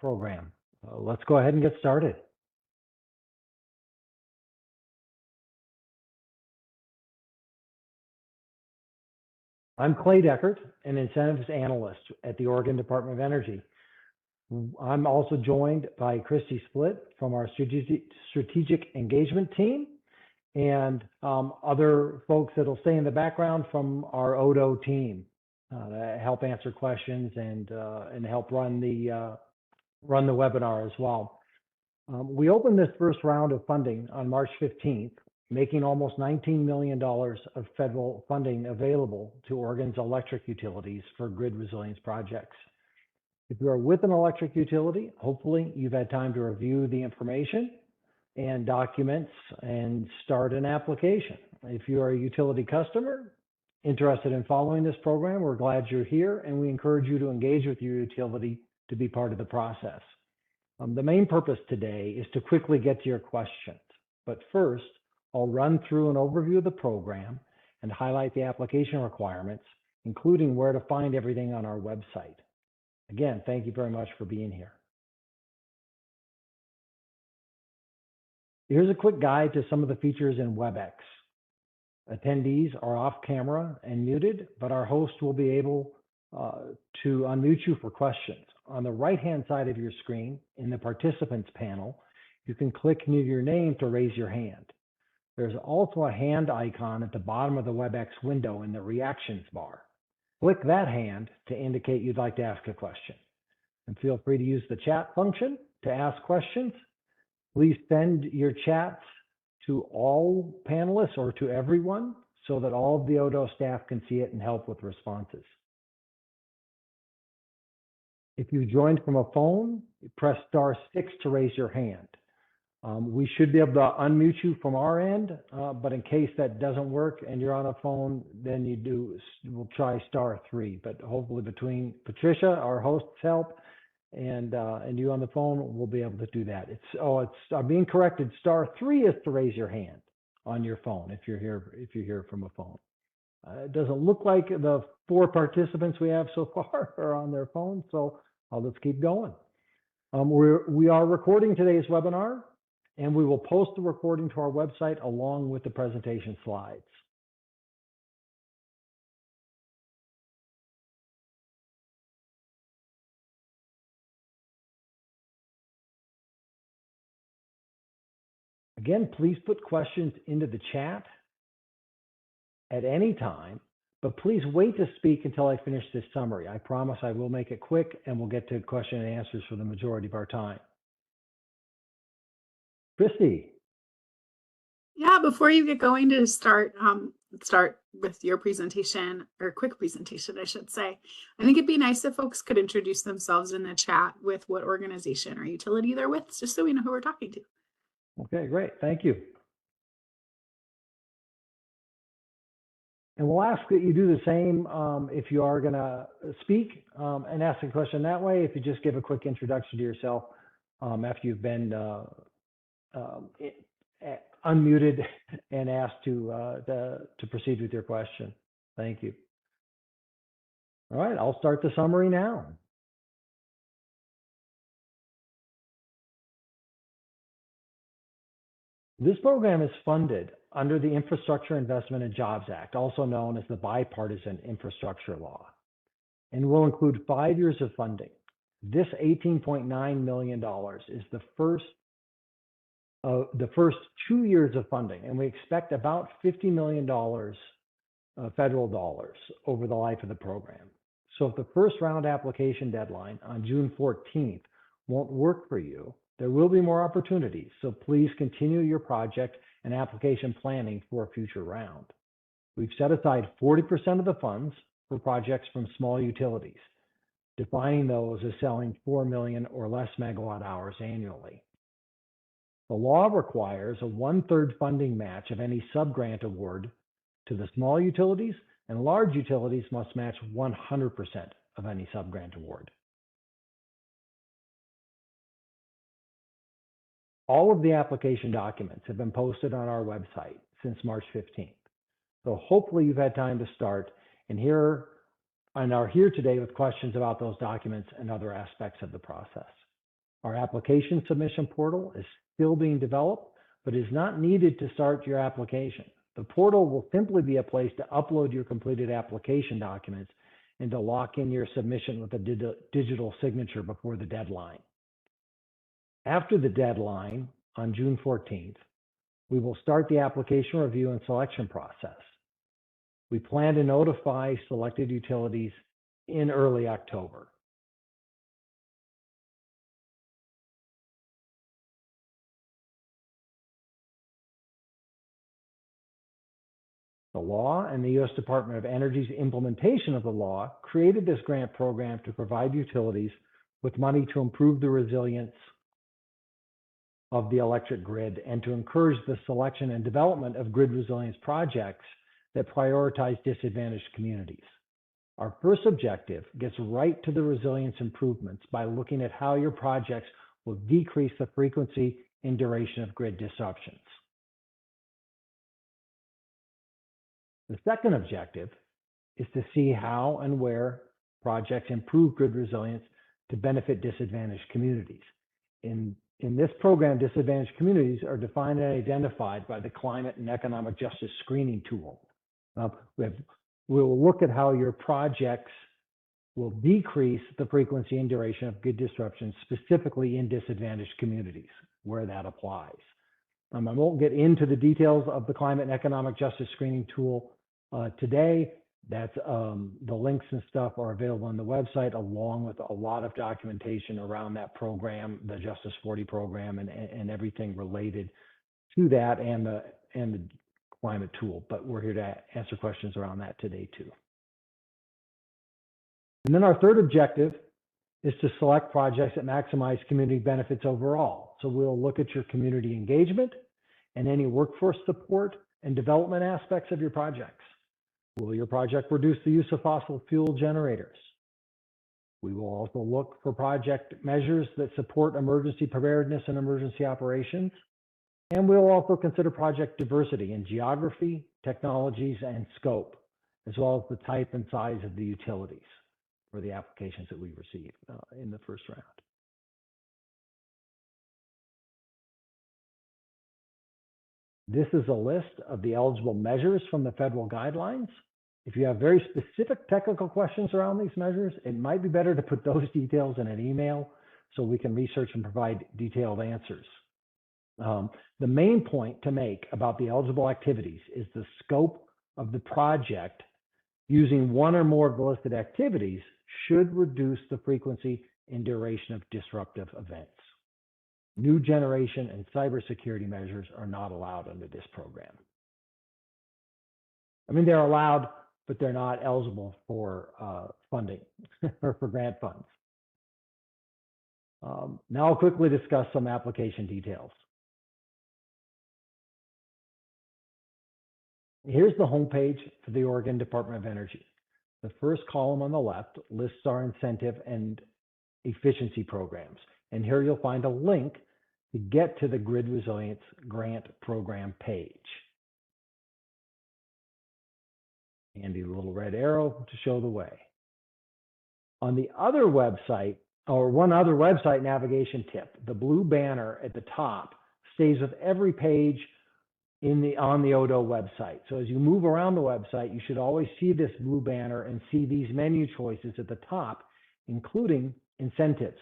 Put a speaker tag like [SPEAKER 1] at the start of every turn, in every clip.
[SPEAKER 1] program. Let's go ahead and get started. I'm Clay Deckert, an incentives analyst at the Oregon Department of Energy. I'm also joined by Christy Splitt from our strategic engagement team and other folks that'll stay in the background from our ODO team to help answer questions and help run the webinar as well. We opened this first round of funding on March 15th, making almost $19 million of federal funding available to Oregon's electric utilities for grid resilience projects. If you are with an electric utility, hopefully you've had time to review the information and documents and start an application. If you are a utility customer interested in following this program, we're glad you're here, and we encourage you to engage with your utility to be part of the process. The main purpose today is to quickly get to your questions, but first, I'll run through an overview of the program and highlight the application requirements, including where to find everything on our website. Again, thank you very much for being here. Here's a quick guide to some of the features in WebEx. Attendees are off camera and muted, but our host will be able to unmute you for questions. On the right-hand side of your screen, in the participants panel, you can click near your name to raise your hand. There's also a hand icon at the bottom of the WebEx window in the reactions bar. Click that hand to indicate you'd like to ask a question. And feel free to use the chat function to ask questions. Please send your chats to all panelists or to everyone so that all of the ODO staff can see it and help with responses. If you joined from a phone, press *6 to raise your hand. We should be able to unmute you from our end, but in case that doesn't work and you're on a phone, then we'll try *3. But hopefully between Patricia, our host's help, and you on the phone, we'll be able to do that. I'm being corrected. *3 is to raise your hand on your phone if you're here from a phone. It doesn't look like the 4 participants we have so far are on their phone, so let's keep going. We are recording today's webinar, and we will post the recording to our website along with the presentation slides. Again, please put questions into the chat at any time, but please wait to speak until I finish this summary. I promise I will make it quick, and we'll get to question and answers for the majority of our time. Christy.
[SPEAKER 2] Yeah, before you get going to start with your presentation, or quick presentation, I should say, I think it'd be nice if folks could introduce themselves in the chat with what organization or utility they're with, just so we know who we're talking to.
[SPEAKER 1] Okay, great. Thank you. And we'll ask that you do the same if you are going to speak and ask a question that way. If you just give a quick introduction to yourself after you've been unmuted and asked to proceed with your question. Thank you. All right, I'll start the summary now. This program is funded under the Infrastructure Investment and Jobs Act, also known as the Bipartisan Infrastructure Law, and will include 5 years of funding. This $18.9 million is the first 2 years of funding, and we expect about $50 million federal dollars over the life of the program. So if the first round application deadline on June 14th won't work for you, there will be more opportunities, so please continue your project and application planning for a future round. We've set aside 40% of the funds for projects from small utilities, defining those as selling 4 million or less megawatt hours annually. The law requires a 1/3 funding match of any subgrant award to the small utilities, and large utilities must match 100% of any subgrant award. All of the application documents have been posted on our website since March 15th. So hopefully you've had time to start and are here today with questions about those documents and other aspects of the process. Our application submission portal is still being developed, but is not needed to start your application. The portal will simply be a place to upload your completed application documents and to lock in your submission with a digital signature before the deadline. After the deadline on June 14th, we will start the application review and selection process. We plan to notify selected utilities in early October. The law and the U.S. Department of Energy's implementation of the law created this grant program to provide utilities with money to improve the resilience of the electric grid and to encourage the selection and development of grid resilience projects that prioritize disadvantaged communities. Our first objective gets right to the resilience improvements by looking at how your projects will decrease the frequency and duration of grid disruptions. The second objective is to see how and where projects improve grid resilience to benefit disadvantaged communities. In this program, disadvantaged communities are defined and identified by the Climate and Economic Justice Screening Tool. We'll look at how your projects will decrease the frequency and duration of grid disruptions, specifically in disadvantaged communities, where that applies. I won't get into the details of the Climate and Economic Justice Screening Tool today. That's the links and stuff are available on the website, along with a lot of documentation around that program, the Justice 40 program, and everything related to that, and the climate tool. But we're here to answer questions around that today too. And then our third objective is to select projects that maximize community benefits overall. So we'll look at your community engagement and any workforce support and development aspects of your projects. Will your project reduce the use of fossil fuel generators? We will also look for project measures that support emergency preparedness and emergency operations. And we'll also consider project diversity in geography, technologies, and scope, as well as the type and size of the utilities for the applications that we receive in the first round. This is a list of the eligible measures from the federal guidelines. If you have very specific technical questions around these measures, it might be better to put those details in an email so we can research and provide detailed answers. The main point to make about the eligible activities is the scope of the project using one or more of the listed activities should reduce the frequency and duration of disruptive events. New generation and cybersecurity measures are not allowed under this program. I mean, they're allowed, but they're not eligible for funding or for grant funds. Now I'll quickly discuss some application details. Here's the homepage for the Oregon Department of Energy. The first column on the left lists our incentive and efficiency programs. And here you'll find a link to get to the Grid Resilience Grant Program page. Handy little red arrow to show the way. On the other website, or one other website navigation tip, the blue banner at the top stays with every page on the ODO website. So as you move around the website, you should always see this blue banner and see these menu choices at the top, including incentives.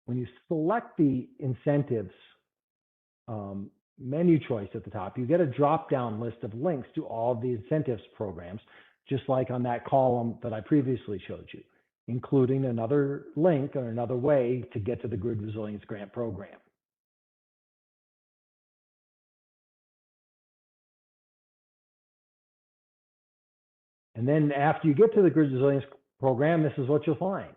[SPEAKER 1] When you select the incentives menu choice at the top, you get a drop-down list of links to all of the incentives programs, just like on that column that I previously showed you, including another link or another way to get to the Grid Resilience Grant Program. And then after you get to the Grid Resilience Program, this is what you'll find.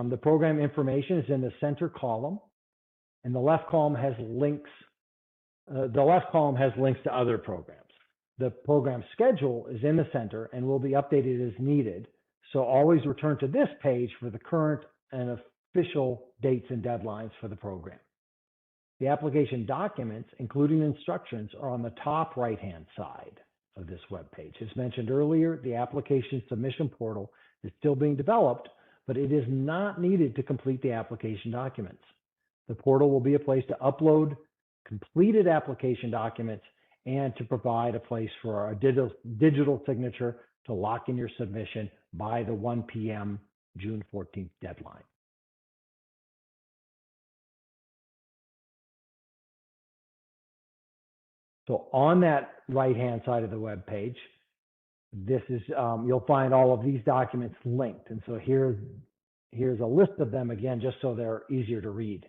[SPEAKER 1] The program information is in the center column, and the left column has links. The left column has links to other programs. The program schedule is in the center and will be updated as needed. So always return to this page for the current and official dates and deadlines for the program. The application documents, including instructions, are on the top right-hand side of this web page. As mentioned earlier, the application submission portal is still being developed, but it is not needed to complete the application documents. The portal will be a place to upload completed application documents and to provide a place for a digital signature to lock in your submission by the 1 p.m. June 14th deadline. So on that right-hand side of the web page, this is you'll find all of these documents linked. And so here's a list of them again, just so they're easier to read.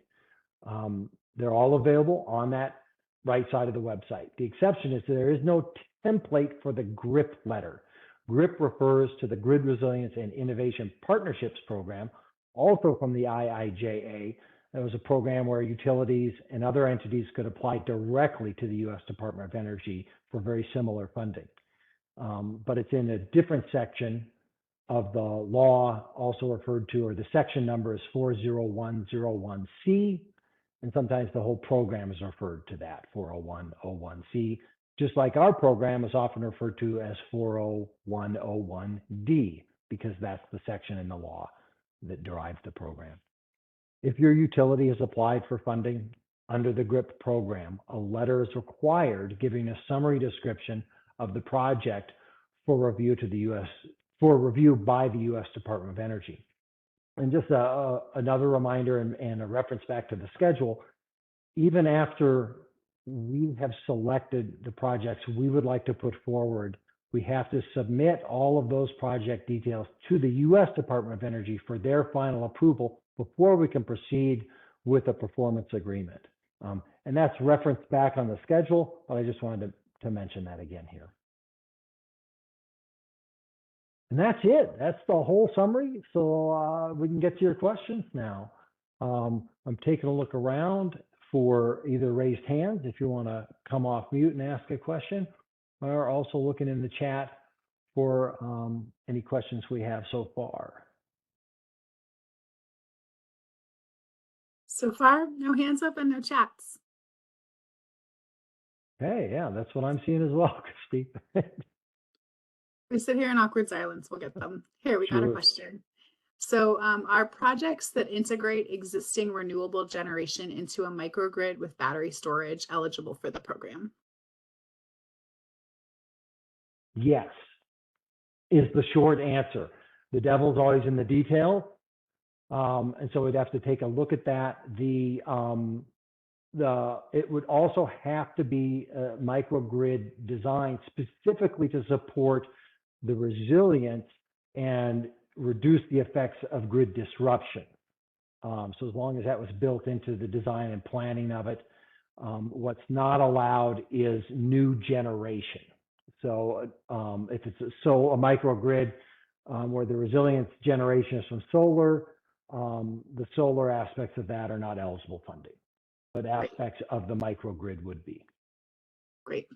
[SPEAKER 1] They're all available on that right side of the website. The exception is there is no template for the GRIP letter. GRIP refers to the Grid Resilience and Innovation Partnerships Program, also from the IIJA. That was a program where utilities and other entities could apply directly to the U.S. Department of Energy for very similar funding. But it's in a different section of the law, also referred to, or the section number is 40101C, and sometimes the whole program is referred to that, 40101C, just like our program is often referred to as 40101D, because that's the section in the law that derives the program. If your utility has applied for funding under the GRIP program, a letter is required giving a summary description of the project for review by the U.S. Department of Energy. And just another reminder and a reference back to the schedule, even after we have selected the projects we would like to put forward, we have to submit all of those project details to the U.S. Department of Energy for their final approval before we can proceed with a performance agreement. And that's referenced back on the schedule, but I just wanted to mention that again here. And that's it. That's the whole summary. So we can get to your questions now. I'm taking a look around for either raised hands if you want to come off mute and ask a question, or also looking in the chat for any questions we have so far.
[SPEAKER 2] So far, no hands up and no chats.
[SPEAKER 1] Hey, yeah, that's what I'm seeing as well, Christy.
[SPEAKER 2] We sit here in awkward silence. We'll get them. Here, we got a question. So are projects that integrate existing renewable generation into a microgrid with battery storage eligible for the program?
[SPEAKER 1] Yes, is the short answer. The devil's always in the details. And so we'd have to take a look at that. It would also have to be a microgrid designed specifically to support the resilience and reduce the effects of grid disruption. So as long as that was built into the design and planning of it, what's not allowed is new generation. So if it's a microgrid where the resilience generation is from solar, the solar aspects of that are not eligible funding, but aspects of the microgrid would be.
[SPEAKER 2] Great.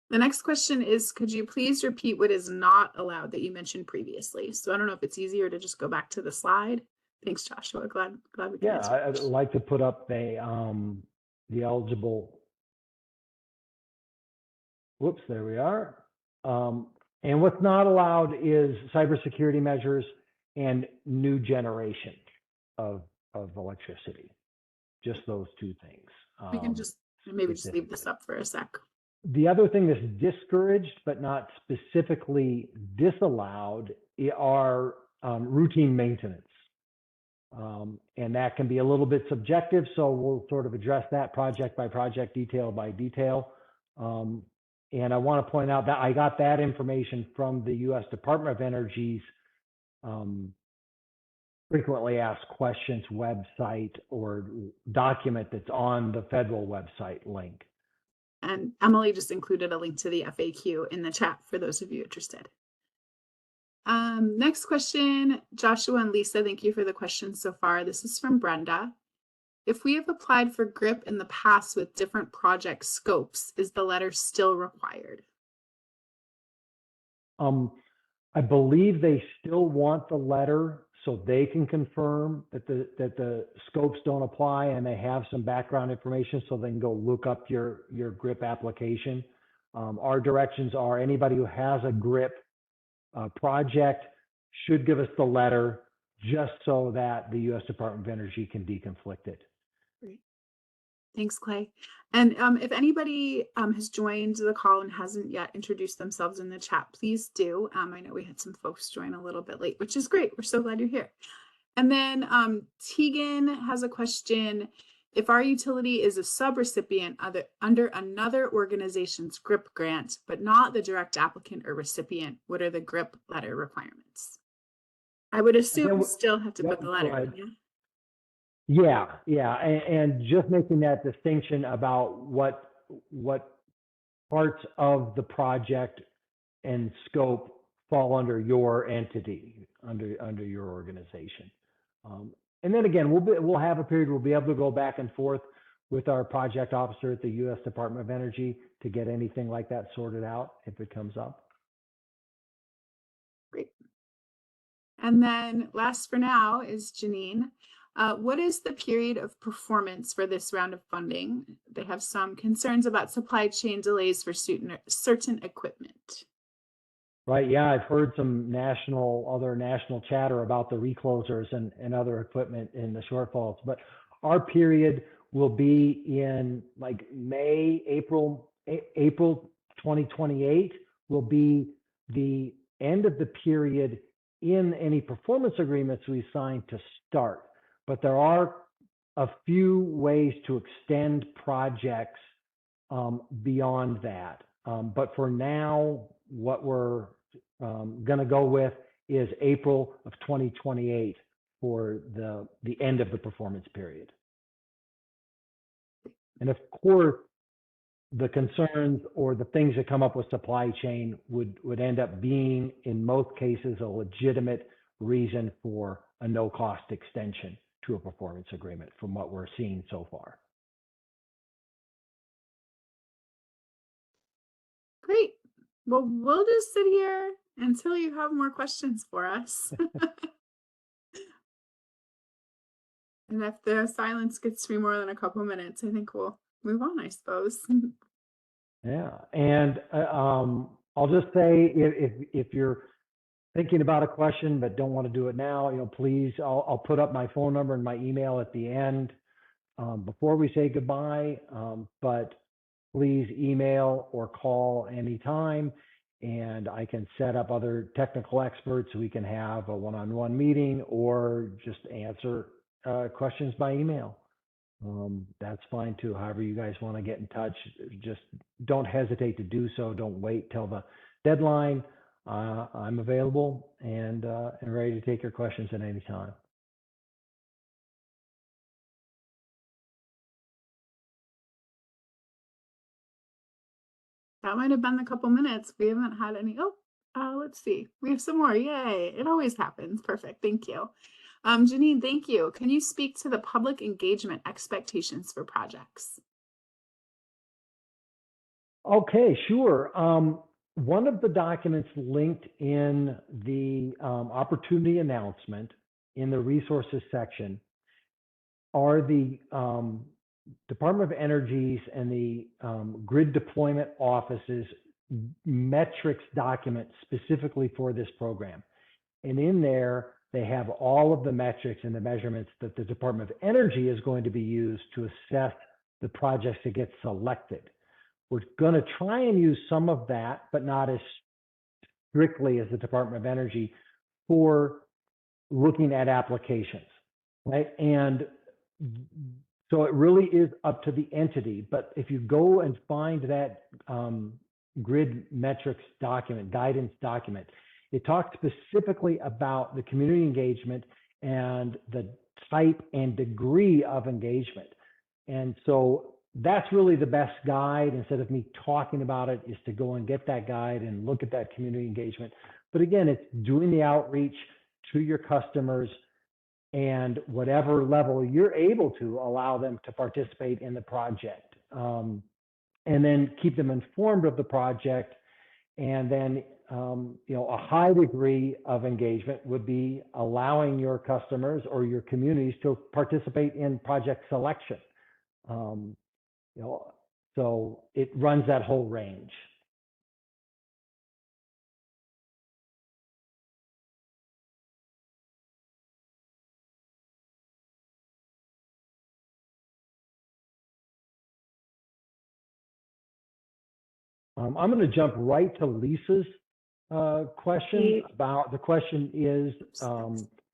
[SPEAKER 2] The next question is, could you please repeat what is not allowed that you mentioned previously? So I don't know if it's easier to just go back to the slide. Thanks, Joshua. Glad we can answer.
[SPEAKER 1] I'd like to put up the eligible. Whoops, there we are. And what's not allowed is cybersecurity measures and new generation of electricity. Just those two things.
[SPEAKER 2] We can just maybe just leave this up for a sec.
[SPEAKER 1] The other thing that's discouraged but not specifically disallowed are routine maintenance. And that can be a little bit subjective, so we'll sort of address that project by project, detail by detail. And I want to point out that I got that information from the U.S. Department of Energy's frequently asked questions website or document that's on the federal website link.
[SPEAKER 2] And Emily just included a link to the FAQ in the chat for those of you interested. Next question, Joshua and Lisa, thank you for the questions so far. This is from Brenda. If we have applied for GRIP in the past with different project scopes, is the letter still required?
[SPEAKER 1] I believe they still want the letter so they can confirm that the scopes don't apply and they have some background information so they can go look up your GRIP application. Our directions are anybody who has a GRIP project should give us the letter just so that the U.S. Department of Energy can deconflict it.
[SPEAKER 2] Great. Thanks, Clay. And if anybody has joined the call and hasn't yet introduced themselves in the chat, please do. I know we had some folks join a little bit late, which is great. We're so glad you're here. And then Tegan has a question. If our utility is a subrecipient under another organization's GRIP grant, but not the direct applicant or recipient, what are the GRIP letter requirements? I would assume we still have to put the letter in.
[SPEAKER 1] Yeah, and just making that distinction about what parts of the project and scope fall under your entity, under your organization. And then again, we'll have a period we'll be able to go back and forth with our project officer at the U.S. Department of Energy to get anything like that sorted out if it comes up.
[SPEAKER 2] Great. And then last for now is Janine. What is the period of performance for this round of funding? They have some concerns about supply chain delays for certain equipment.
[SPEAKER 1] Right. Yeah, I've heard some other national chatter about the reclosers and other equipment in the shortfalls. But our period will be in like April 2028 will be the end of the period in any performance agreements we sign to start. But there are a few ways to extend projects beyond that. But for now, what we're going to go with is April of 2028 for the end of the performance period. And of course, the concerns or the things that come up with supply chain would end up being, in most cases, a legitimate reason for a no-cost extension to a performance agreement from what we're seeing so far.
[SPEAKER 2] Great. Well, we'll just sit here until you have more questions for us. And if the silence gets to be more than a couple of minutes, I think we'll move on, I suppose.
[SPEAKER 1] Yeah, and I'll just say if you're thinking about a question but don't want to do it now, please, I'll put up my phone number and my email at the end before we say goodbye. But please email or call anytime, and I can set up other technical experts so we can have a one-on-one meeting or just answer questions by email. That's fine too. However you guys want to get in touch, just don't hesitate to do so. Don't wait till the deadline. I'm available and ready to take your questions at any time.
[SPEAKER 2] That might have been a couple minutes. We haven't had any. Let's see. We have some more. Yay. It always happens. Perfect. Thank you. Janine, thank you. Can you speak to the public engagement expectations for projects?
[SPEAKER 1] Okay, sure. One of the documents linked in the opportunity announcement in the resources section are the Department of Energy's and the Grid Deployment Office's metrics document specifically for this program. And in there, they have all of the metrics and the measurements that the Department of Energy is going to be used to assess the projects that get selected. We're going to try and use some of that, but not as strictly as the Department of Energy for looking at applications, right? And so it really is up to the entity. But if you go and find that grid metrics document, guidance document, it talks specifically about the community engagement and the type and degree of engagement. And so that's really the best guide. Instead of me talking about it, is to go and get that guide and look at that community engagement. But again, it's doing the outreach to your customers and whatever level you're able to allow them to participate in the project. And then keep them informed of the project. And then a high degree of engagement would be allowing your customers or your communities to participate in project selection. So it runs that whole range. I'm going to jump right to Lisa's question. The question is,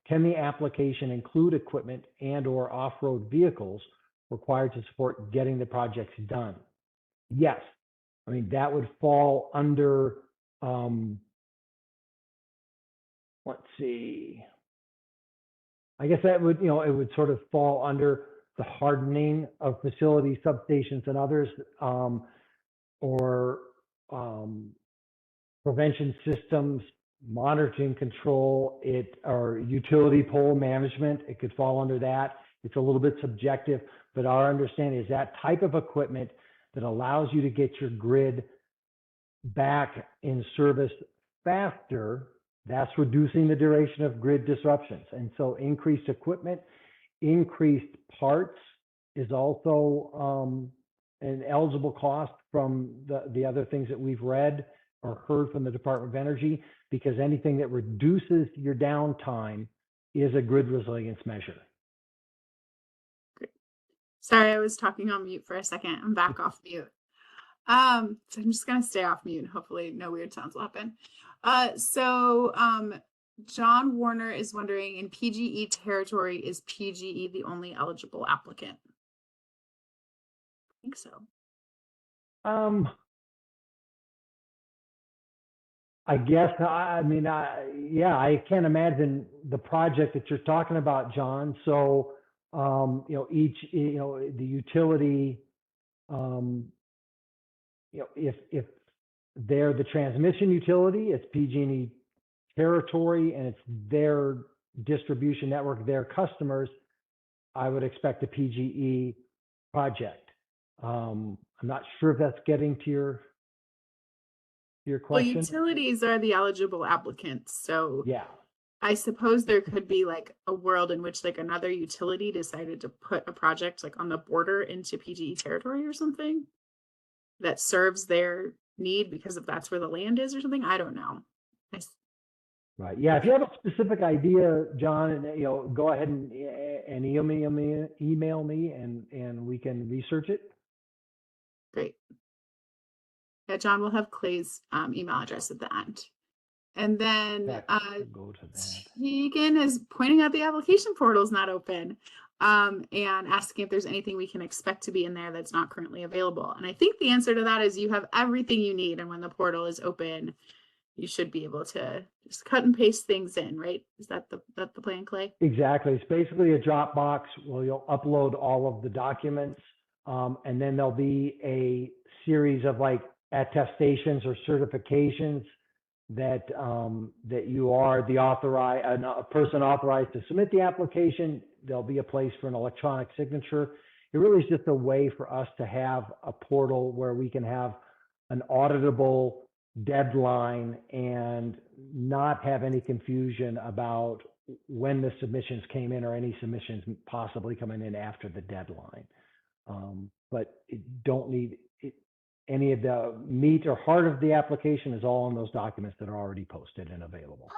[SPEAKER 1] can the application include equipment and or off-road vehicles required to support getting the projects done? Yes. I mean, that would fall under, let's see. I guess that would, it would sort of fall under the hardening of facilities, substations, and others, or prevention systems, monitoring control, or utility pole management. It could fall under that. It's a little bit subjective, but our understanding is that type of equipment that allows you to get your grid back in service faster, that's reducing the duration of grid disruptions. And so increased equipment, increased parts is also an eligible cost from the other things that we've read or heard from the Department of Energy, because anything that reduces your downtime is a grid resilience measure.
[SPEAKER 2] Great. Sorry, I was talking on mute for a second. I'm back off mute. So I'm just gonna stay off mute and hopefully no weird sounds will happen. John Warner is wondering, in PGE territory, is PGE the only eligible applicant? I think so.
[SPEAKER 1] I guess, yeah, I can't imagine the project that you're talking about, John. So, the utility, if they're the transmission utility, it's PG&E territory and it's their distribution network, their customers, I would expect a PGE project. I'm not sure if that's getting to your question.
[SPEAKER 2] Well, utilities are the eligible applicants. So
[SPEAKER 1] yeah,
[SPEAKER 2] I suppose there could be like a world in which like another utility decided to put a project like on the border into PGE territory or something that serves their need because if that's where the land is or something. I don't know.
[SPEAKER 1] Right. Yeah. If you have a specific idea, John, go ahead and email me and we can research it.
[SPEAKER 2] Great. Yeah, John will have Clay's email address at the end. And then Tegan is pointing out the application portal is not open and asking if there's anything we can expect to be in there that's not currently available. And I think the answer to that is you have everything you need. And when the portal is open, you should be able to just cut and paste things in, right? Is that the plan, Clay?
[SPEAKER 1] Exactly. It's basically a Dropbox where you'll upload all of the documents. And then there'll be a series of like attestations or certifications that you are a person authorized to submit the application. There'll be a place for an electronic signature. It really is just a way for us to have a portal where we can have an auditable deadline and not have any confusion about when the submissions came in or any submissions possibly coming in after the deadline. But it don't need any of the meat or heart of the application is all in those documents that are already posted and available.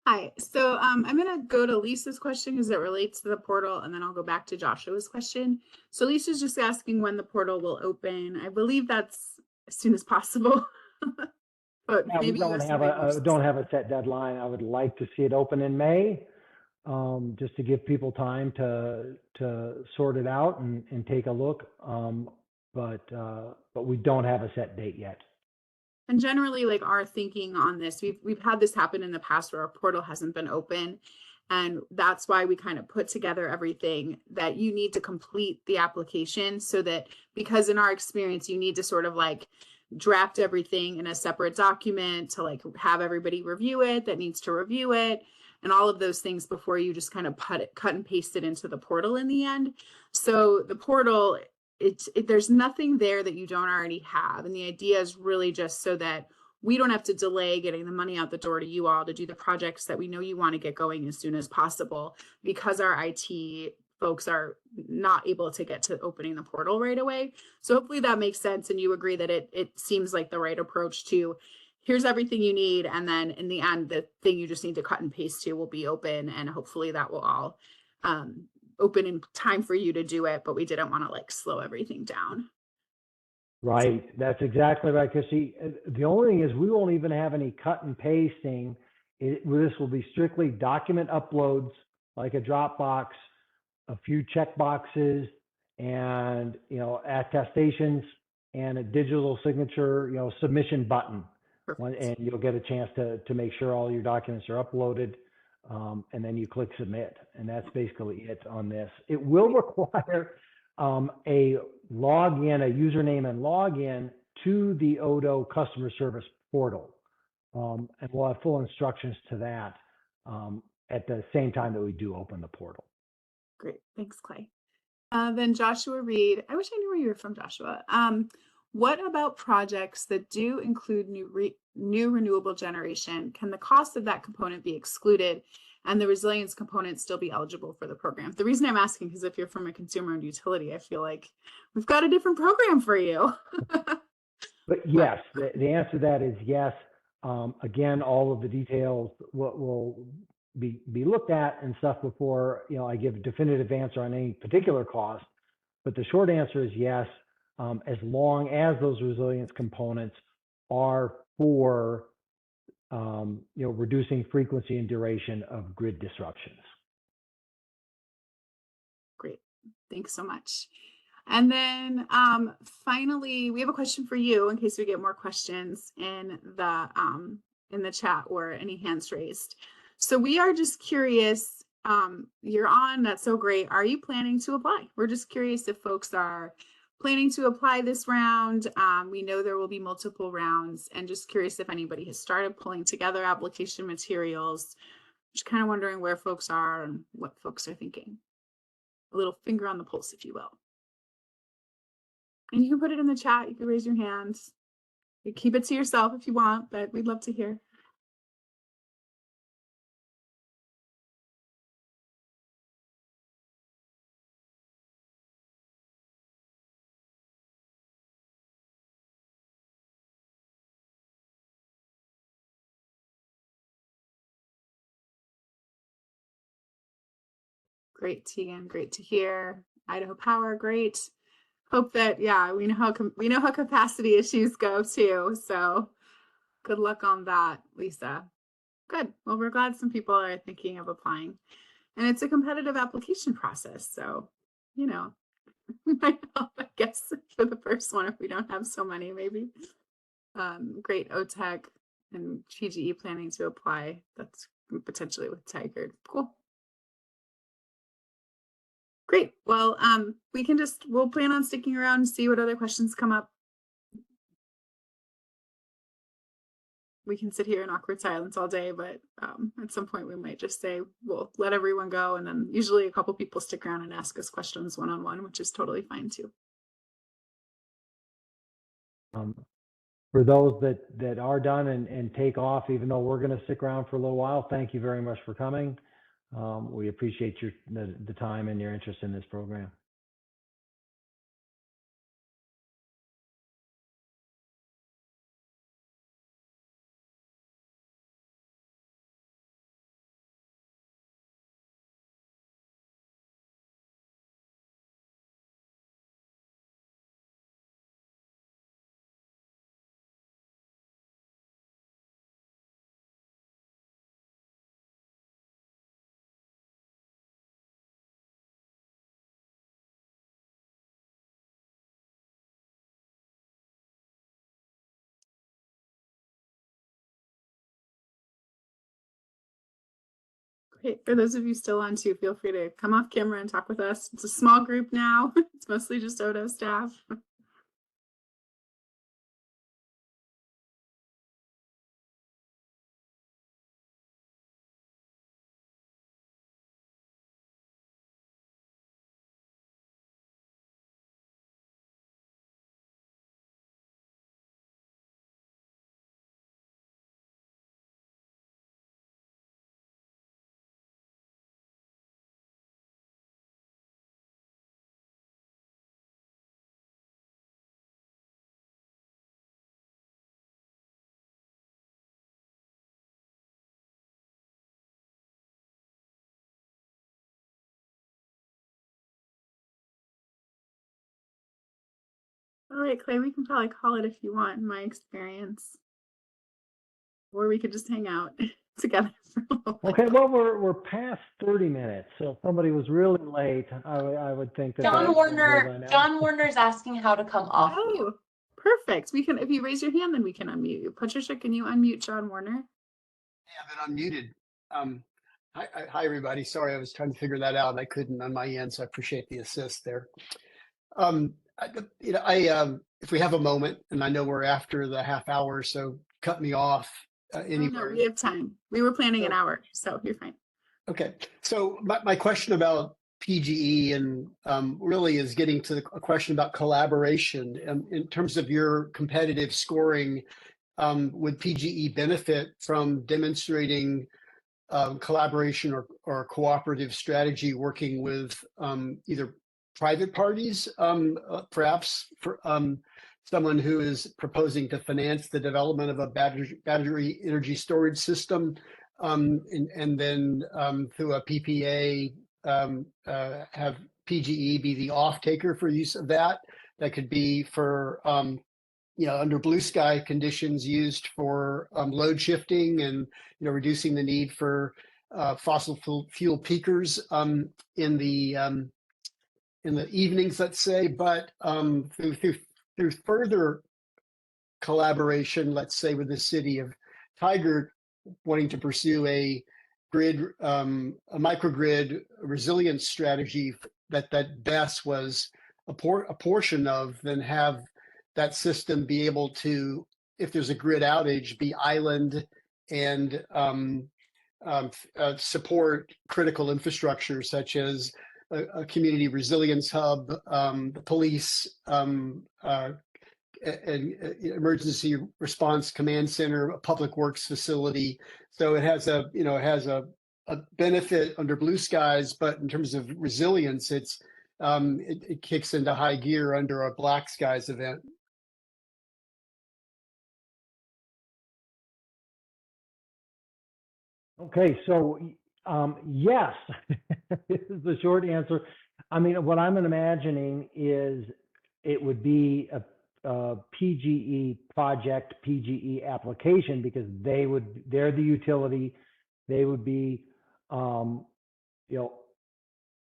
[SPEAKER 2] Hi, so I'm going to go to Lisa's question because it relates to the portal, and then I'll go back to Joshua's question. So Lisa's just asking when the portal will open. I believe that's as soon as possible. But
[SPEAKER 1] yeah,
[SPEAKER 2] maybe
[SPEAKER 1] we don't have a set deadline. I would like to see it open in May, just to give people time to sort it out and take a look. But we don't have a set date yet.
[SPEAKER 2] And generally, like our thinking on this, we've had this happen in the past where our portal hasn't been open. And that's why we kind of put together everything that you need to complete the application so that, because in our experience, you need to sort of like draft everything in a separate document to like have everybody review it that needs to review it and all of those things before you just kind of cut and paste it into the portal in the end. So the portal, there's nothing there that you don't already have. And the idea is really just so that we don't have to delay getting the money out the door to you all to do the projects that we know you want to get going as soon as possible, because our IT folks are not able to get to opening the portal right away. So hopefully that makes sense. And you agree that it seems like the right approach to here's everything you need. And then in the end, the thing you just need to cut and paste to will be open. And hopefully that will all open in time for you to do it. But we didn't want to like slow everything down.
[SPEAKER 1] Right. That's exactly right, Chrissy. The only thing is we won't even have any cut and pasting. This will be strictly document uploads, like a Dropbox, a few check boxes, and attestations, and a digital signature, submission button. And you'll get a chance to make sure all your documents are uploaded, and then you click submit, and that's basically it on this. It will require a login, a username and login to the Odo customer service portal. And we'll have full instructions to that at the same time that we do open the portal.
[SPEAKER 2] Great. Thanks, Clay. Then Joshua Reed, I wish I knew where you were from, Joshua. What about projects that do include new renewable generation? Can the cost of that component be excluded and the resilience component still be eligible for the program? The reason I'm asking is if you're from a consumer-owned utility, I feel like we've got a different program for you.
[SPEAKER 1] But yes, the answer to that is yes. Again, all of the details will be looked at and stuff before I give a definitive answer on any particular cost. But the short answer is yes, as long as those resilience components are for reducing frequency and duration of grid disruptions.
[SPEAKER 2] Great, thanks so much. And then finally, we have a question for you in case we get more questions in the chat or any hands raised. So we are just curious, you're on, that's so great. Are you planning to apply? We're just curious if folks are planning to apply this round. We know there will be multiple rounds, and just curious if anybody has started pulling together application materials. Just kind of wondering where folks are and what folks are thinking. A little finger on the pulse, if you will. And you can put it in the chat. You can raise your hands. You keep it to yourself if you want, but we'd love to hear. Great, Tegan. Great to hear. Idaho Power, great. Hope that, yeah, we know how capacity issues go too. So good luck on that, Lisa. Good. Well, we're glad some people are thinking of applying, and it's a competitive application process. So, I guess for the first one, if we don't have so many, maybe. Great, OTEC and PGE planning to apply. That's potentially with Tigard. Cool. Great. Well, we'll plan on sticking around and see what other questions come up. We can sit here in awkward silence all day, but at some point we might just say, we'll let everyone go. And then usually a couple people stick around and ask us questions one-on-one, which is totally fine too.
[SPEAKER 1] For those that are done and take off, even though we're going to stick around for a little while, thank you very much for coming. We appreciate the time and your interest in this program.
[SPEAKER 2] Great. For those of you still on too, feel free to come off camera and talk with us. It's a small group now. It's mostly just Odo staff. All right, Clay, we can probably call it if you want, in my experience. Or we could just hang out together for a little while.
[SPEAKER 1] Okay, well, we're past 30 minutes, so if somebody was really late, I would think that
[SPEAKER 3] John
[SPEAKER 1] that
[SPEAKER 3] Warner,
[SPEAKER 1] by now.
[SPEAKER 3] John Warner's asking how to come off mute.
[SPEAKER 2] Oh, perfect. We can, if you raise your hand, then we can unmute you. Patricia, can you unmute John Warner?
[SPEAKER 4] Yeah, I've been unmuted. Hi, everybody. Sorry, I was trying to figure that out. I couldn't on my end, so I appreciate the assist there. If we have a moment, and I know we're after the half hour, so cut me off
[SPEAKER 2] Oh,
[SPEAKER 4] anywhere.
[SPEAKER 2] no, we have time. We were planning an hour, so you're fine.
[SPEAKER 4] Okay, so my question about PGE and really is getting to a question about collaboration. In terms of your competitive scoring, would PGE benefit from demonstrating collaboration or cooperative strategy working with either private parties, perhaps for someone who is proposing to finance the development of a battery energy storage system, and then through a PPA have PGE be the off-taker for use of that. That could be for under blue sky conditions used for load shifting and reducing the need for fossil fuel peakers in the evenings, let's say. But through further collaboration, let's say with the city of Tigard wanting to pursue a microgrid resilience strategy that BESS was a portion of, then have that system be able to, if there's a grid outage, be island and support critical infrastructure such as a community resilience hub, the police, an emergency response command center, a public works facility. So it has a benefit under blue skies, but in terms of resilience, it kicks into high gear under a black skies event.
[SPEAKER 1] Okay, so yes, this is the short answer. I mean, what I'm imagining is it would be a PGE project, PGE application, because they're the utility. They would be,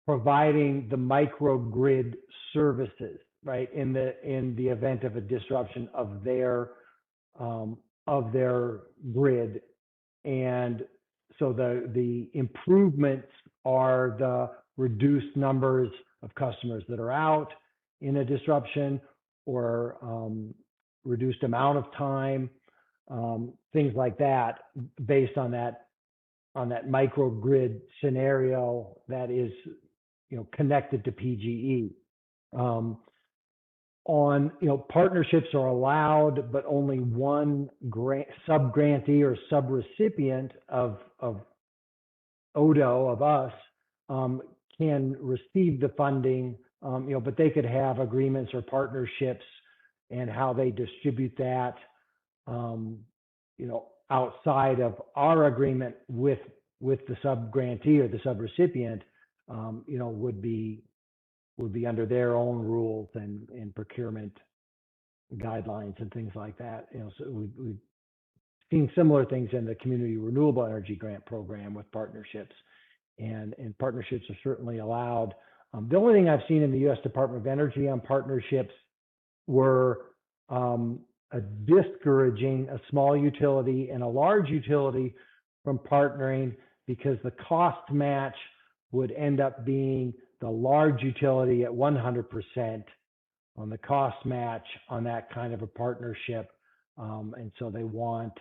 [SPEAKER 1] providing the microgrid services, right? In the event of a disruption of their grid. And so the improvements are the reduced numbers of customers that are out in a disruption, or reduced amount of time, things like that, based on that microgrid scenario that is connected to PGE. Partnerships are allowed, but only one sub-grantee or sub-recipient of ODO, of us, can receive the funding, but they could have agreements or partnerships, and how they distribute that, outside of our agreement with the sub-grantee or the sub-recipient, would be under their own rules and procurement guidelines and things like that. So we've seen similar things in the Community Renewable Energy Grant Program with partnerships, and partnerships are certainly allowed. The only thing I've seen in the U.S. Department of Energy on partnerships were discouraging a small utility and a large utility from partnering, because the cost match would end up being the large utility at 100% on the cost match on that kind of a partnership. And so they want,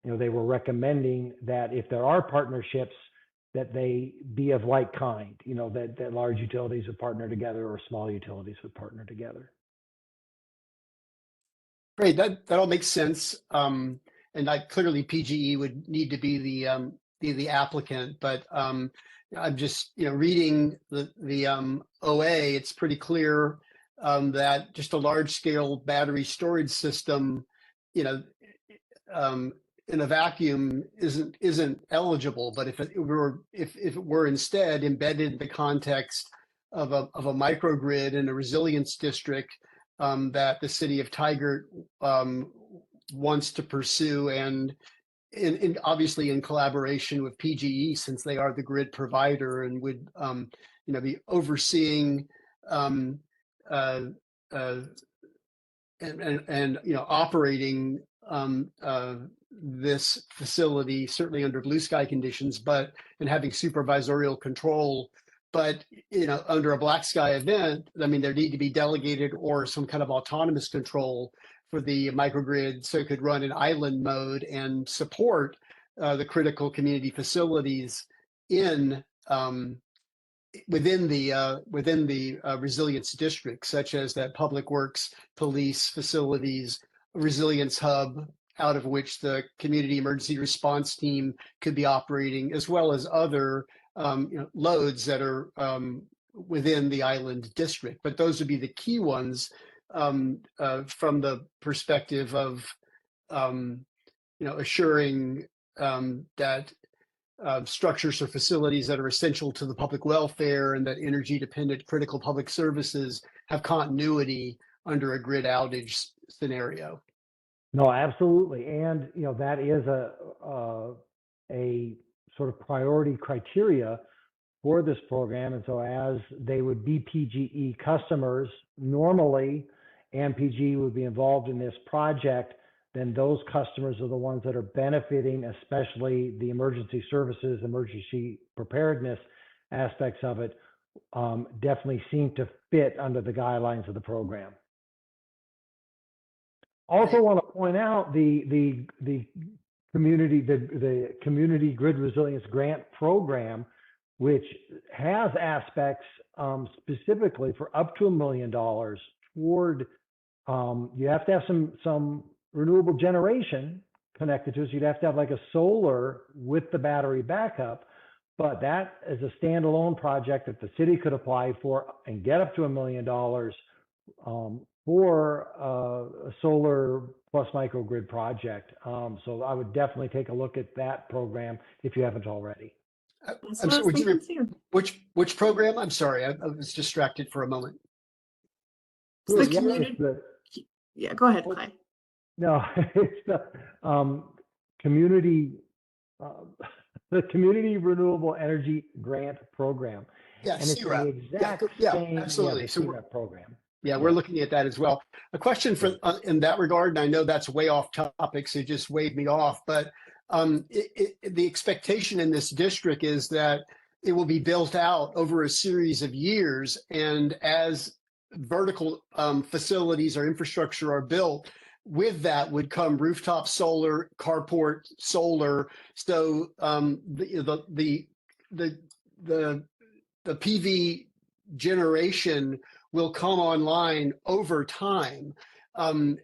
[SPEAKER 1] they were recommending that if there are partnerships, that they be of like kind, that large utilities would partner together or small utilities would partner together.
[SPEAKER 4] Great, that all makes sense. And clearly PGE would need to be the applicant, but I'm just reading the OA. It's pretty clear that just a large scale battery storage system, in a vacuum isn't eligible. But if it were instead embedded in the context of a microgrid in a resilience district, that the city of Tigard wants to pursue, and obviously in collaboration with PGE, since they are the grid provider and would be overseeing uh, uh, and operating this facility, certainly under blue sky conditions, and having supervisorial control. But under a black sky event, I mean, there need to be delegated or some kind of autonomous control for the microgrid, so it could run in island mode and support the critical community facilities in within the resilience district, such as that public works, police facilities, resilience hub, out of which the community emergency response team could be operating, as well as other loads that are within the island district. But those would be the key ones from the perspective of assuring that structures or facilities that are essential to the public welfare and that energy dependent critical public services have continuity under a grid outage scenario.
[SPEAKER 1] No, absolutely. And, that is a sort of priority criteria for this program. And so as they would be PGE customers normally, and PGE would be involved in this project, then those customers are the ones that are benefiting, especially the emergency services, emergency preparedness aspects of it, definitely seem to fit under the guidelines of the program. Also want to point out the community grid resilience grant program, which has aspects specifically for up to $1 million toward, you have to have some renewable generation connected to it. So you'd have to have like a solar with the battery backup, but that is a standalone project that the city could apply for and get up to $1 million for a solar plus microgrid project. So I would definitely take a look at that program if you haven't already.
[SPEAKER 4] I'm sorry, which program? I'm sorry, I was distracted for a moment.
[SPEAKER 2] The community. Yeah, go ahead, Clay.
[SPEAKER 1] No, it's the community renewable energy grant program.
[SPEAKER 4] Yeah,
[SPEAKER 1] and it's the exact same,
[SPEAKER 4] absolutely.
[SPEAKER 1] So CREP program.
[SPEAKER 4] Yeah, we're looking at that as well. A question for in that regard, and I know that's way off topic, so just wave me off, but the expectation in this district is that it will be built out over a series of years, and as vertical facilities or infrastructure are built, with that would come rooftop solar, carport solar. So the PV generation will come online over time, so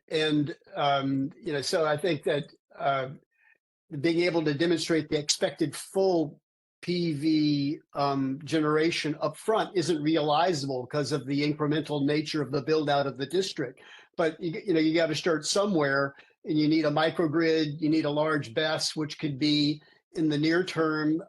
[SPEAKER 4] I think that being able to demonstrate the expected full PV generation upfront isn't realizable because of the incremental nature of the build out of the district. But you got to start somewhere, and you need a microgrid, you need a large BESS, which could be in the near term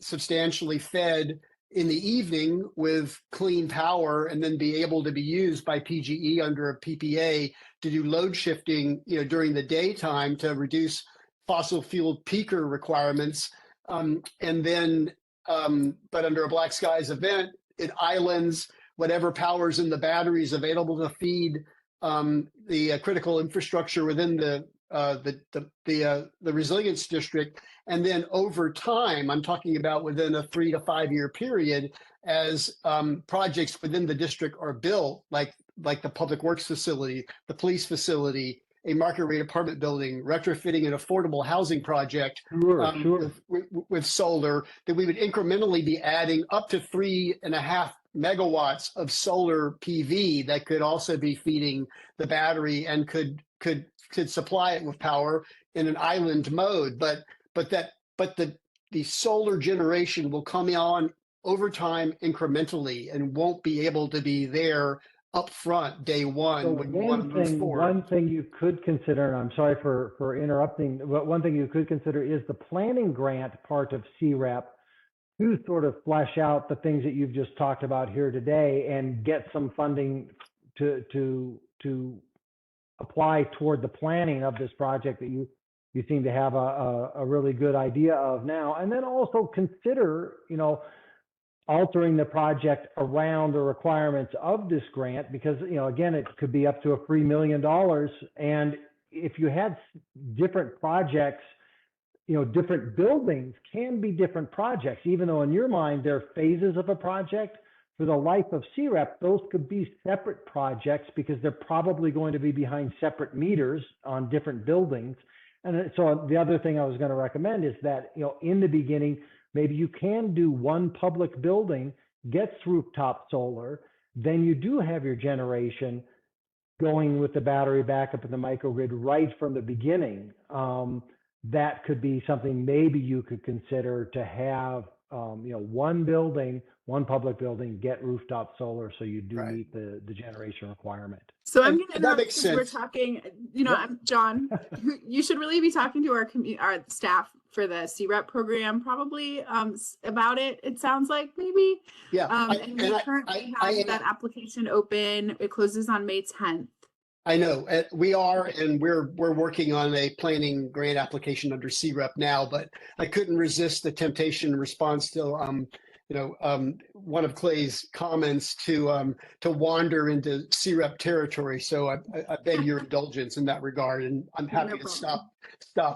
[SPEAKER 4] substantially fed in the evening with clean power, and then be able to be used by PGE under a PPA to do load shifting, during the daytime to reduce fossil fuel peaker requirements. And then, but under a black skies event, it islands whatever powers in the batteries available to feed the critical infrastructure within the resilience district. And then over time, I'm talking about within a 3 to 5 year period, as projects within the district are built, like the public works facility, the police facility, a market rate apartment building, retrofitting an affordable housing project with solar, that we would incrementally be adding up to 3.5 megawatts of solar PV that could also be feeding the battery and could supply it with power in an island mode. But the solar generation will come on over time incrementally and won't be able to be there up front day one.
[SPEAKER 1] So
[SPEAKER 4] when you want to move forward.
[SPEAKER 1] One thing you could consider, and I'm sorry for interrupting, but one thing you could consider is the planning grant part of CREP to sort of flesh out the things that you've just talked about here today and get some funding to to apply toward the planning of this project that you seem to have a really good idea of now. And then also consider, altering the project around the requirements of this grant, because, again, it could be up to a $3 million. And if you had different projects, different buildings can be different projects, even though in your mind they're phases of a project. For the life of CREP, those could be separate projects because they're probably going to be behind separate meters on different buildings. And so the other thing I was going to recommend is that, in the beginning, maybe you can do one public building, gets rooftop solar, then you do have your generation going with the battery backup and the microgrid right from the beginning. That could be something maybe you could consider to have, one building, one public building, get rooftop solar, so you do meet the generation requirement.
[SPEAKER 2] So I'm going to
[SPEAKER 4] that makes
[SPEAKER 2] because we're
[SPEAKER 4] sense.
[SPEAKER 2] talking, I'm John, you should really be talking to our staff for the CREP program, probably about it. It sounds like maybe.
[SPEAKER 4] Yeah.
[SPEAKER 2] And we currently have that application open. It closes on May 10th.
[SPEAKER 4] I know we are, and we're working on a planning grant application under CREP now, but I couldn't resist the temptation in response to, one of Clay's comments to wander into CREP territory. So I beg your indulgence in that regard, and I'm happy to stop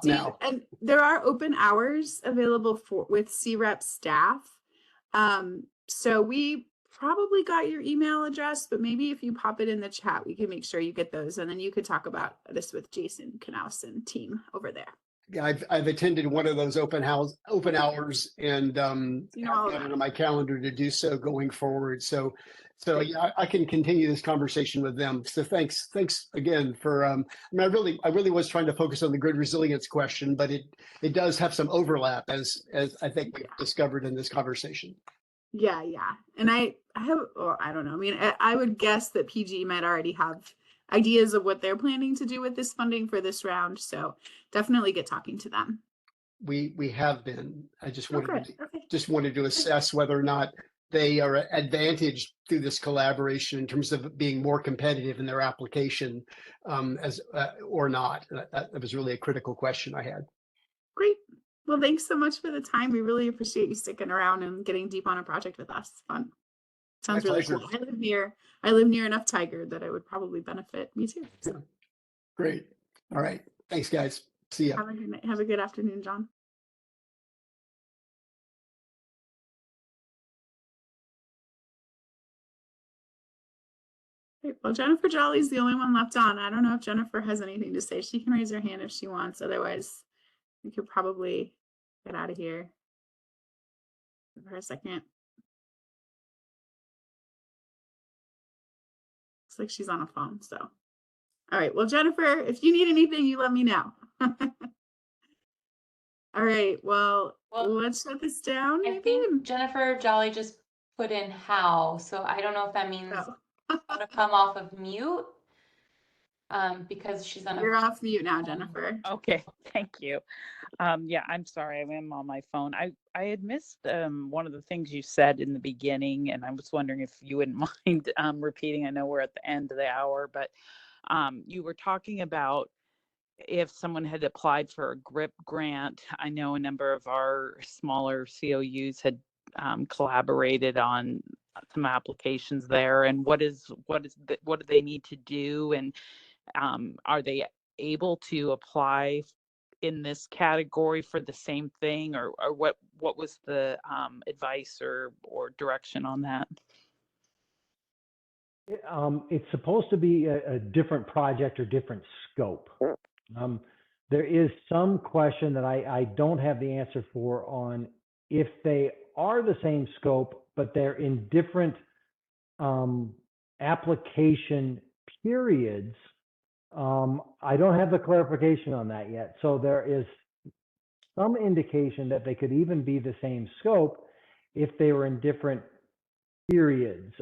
[SPEAKER 4] now.
[SPEAKER 2] And there are open hours available with CREP staff. So we probably got your email address, but maybe if you pop it in the chat, we can make sure you get those, and then you could talk about this with Jason Knaus and team over there.
[SPEAKER 4] Yeah, I've attended one of those open hours, and have it on my calendar to do so going forward. So yeah, I can continue this conversation with them. So thanks again for. I really was trying to focus on the grid resilience question, but it does have some overlap, as I think we discovered in this conversation.
[SPEAKER 2] Yeah. And I don't know. I mean, I would guess that PG might already have ideas of what they're planning to do with this funding for this round. So definitely get talking to them.
[SPEAKER 4] We have been. I just wanted to assess whether or not they are advantaged through this collaboration in terms of being more competitive in their application, or not. That was really a critical question I had.
[SPEAKER 2] Great. Well, thanks so much for the time. We really appreciate you sticking around and getting deep on a project with us. Fun. Sounds really cool. I live near enough Tiger that it would probably benefit me too. So.
[SPEAKER 4] Great. All right. Thanks, guys. See ya.
[SPEAKER 2] Have a good night. Have a good afternoon, John. Okay, well, Jennifer Jolly's the only one left on. I don't know if Jennifer has anything to say. She can raise her hand if she wants. Otherwise, we could probably get out of here for a second. Looks like she's on a phone, so. All right, well, Jennifer, if you need anything, you let me know. All right, well, let's shut this down.
[SPEAKER 3] I think Jennifer Jolly just put in how, so I don't know if that means how to come off of mute, because she's on
[SPEAKER 2] You're off mute now, Jennifer.
[SPEAKER 5] Okay, thank you. Yeah, I'm sorry, I am on my phone. I had missed one of the things you said in the beginning, and I was wondering if you wouldn't mind repeating. I know we're at the end of the hour, but you were talking about if someone had applied for a GRIP grant. I know a number of our smaller COUs had collaborated on some applications there, and what do they need to do, and are they able to apply in this category for the same thing, or what was the advice or direction on that?
[SPEAKER 1] It's supposed to be a different project or different scope. There is some question that I don't have the answer for on if they are the same scope, but they're in different application periods. I don't have the clarification on that yet. So there is some indication that they could even be the same scope if they were in different periods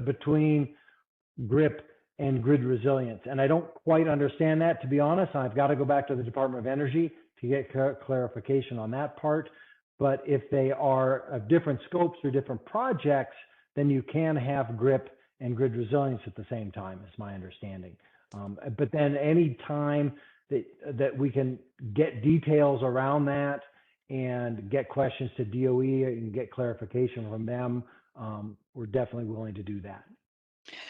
[SPEAKER 1] between GRIP and grid resilience. And I don't quite understand that, to be honest. I've got to go back to the Department of Energy to get clarification on that part. But if they are of different scopes or different projects, then you can have GRIP and grid resilience at the same time, is my understanding. But then any time that we can get details around that and get questions to DOE and get clarification from them, we're definitely willing to do that.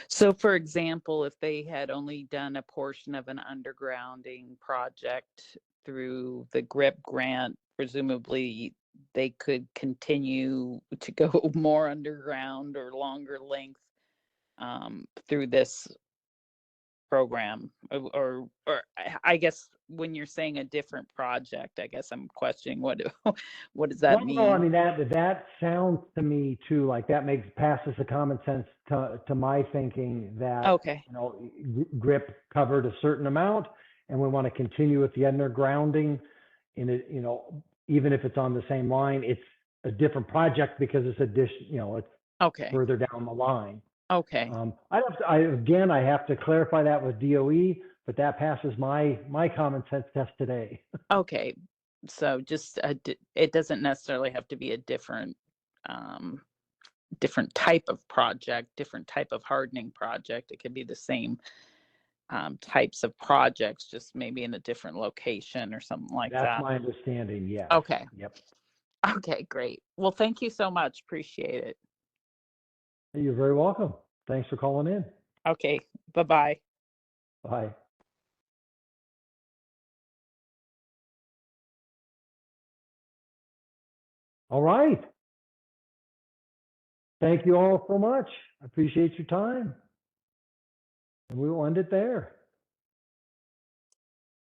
[SPEAKER 5] So for example, if they had only done a portion of an undergrounding project through the GRIP grant, presumably they could continue to go more underground or longer length through this program, or I guess when you're saying a different project, I guess I'm questioning what does that mean?
[SPEAKER 1] No, I mean that sounds to me too like that passes the common sense to my thinking that
[SPEAKER 5] Okay.
[SPEAKER 1] you know GRIP covered a certain amount, and we want to continue with the undergrounding in it. You know, even if it's on the same line, it's a different project because it's it's
[SPEAKER 5] Okay.
[SPEAKER 1] further down the line.
[SPEAKER 5] Okay.
[SPEAKER 1] I have to clarify that with DOE, but that passes my common sense test today.
[SPEAKER 5] Okay. So just it doesn't necessarily have to be a different different type of project, different type of hardening project. It could be the same types of projects, just maybe in a different location or something like that.
[SPEAKER 1] That's my understanding. Yes.
[SPEAKER 5] Okay.
[SPEAKER 1] Yep.
[SPEAKER 5] Okay, great. Well, thank you so much. Appreciate it.
[SPEAKER 1] You're very welcome. Thanks for calling in.
[SPEAKER 5] Okay. Bye-bye.
[SPEAKER 1] Bye. All right. Thank you all so much. I appreciate your time. And we will end it there.